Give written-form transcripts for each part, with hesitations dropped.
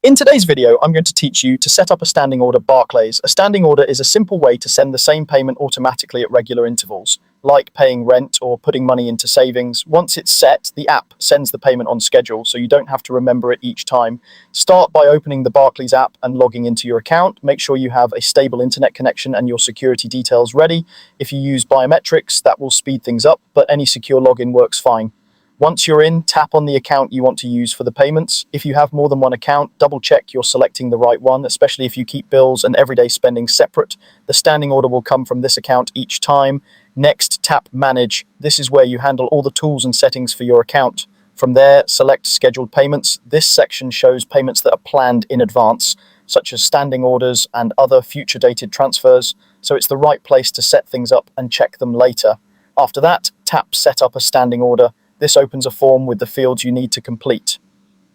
In today's video, I'm going to teach you to set up a standing order Barclays. A standing order is a simple way to send the same payment automatically at regular intervals, like paying rent or putting money into savings. Once it's set, the app sends the payment on schedule, so you don't have to remember it each time. Start by opening the Barclays app and logging into your account. Make sure you have a stable internet connection and your security details ready. If you use biometrics, that will speed things up, but any secure login works fine. Once you're in, tap on the account you want to use for the payments. If you have more than one account, double check you're selecting the right one, especially if you keep bills and everyday spending separate. The standing order will come from this account each time. Next, tap Manage. This is where you handle all the tools and settings for your account. From there, select Scheduled Payments. This section shows payments that are planned in advance, such as standing orders and other future dated transfers, so it's the right place to set things up and check them later. After that, tap Set up a standing order. This opens a form with the fields you need to complete.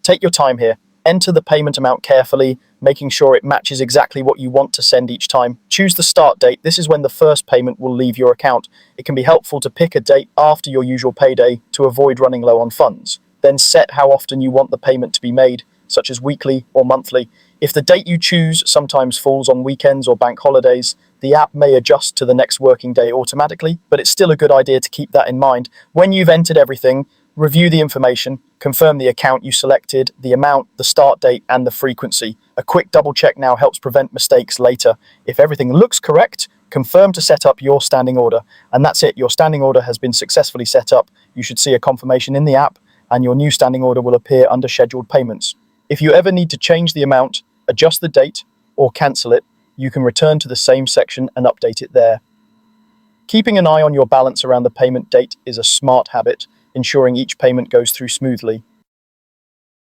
Take your time here. Enter the payment amount carefully, making sure it matches exactly what you want to send each time. Choose the start date. This is when the first payment will leave your account. It can be helpful to pick a date after your usual payday to avoid running low on funds. Then set how often you want the payment to be made, such as weekly or monthly. If the date you choose sometimes falls on weekends or bank holidays, the app may adjust to the next working day automatically, but it's still a good idea to keep that in mind. When you've entered everything, review the information, confirm the account you selected, the amount, the start date, and the frequency. A quick double check now helps prevent mistakes later. If everything looks correct, confirm to set up your standing order. And that's it, your standing order has been successfully set up. You should see a confirmation in the app, and your new standing order will appear under scheduled payments. If you ever need to change the amount, adjust the date, or cancel it, you can return to the same section and update it there. Keeping an eye on your balance around the payment date is a smart habit, ensuring each payment goes through smoothly.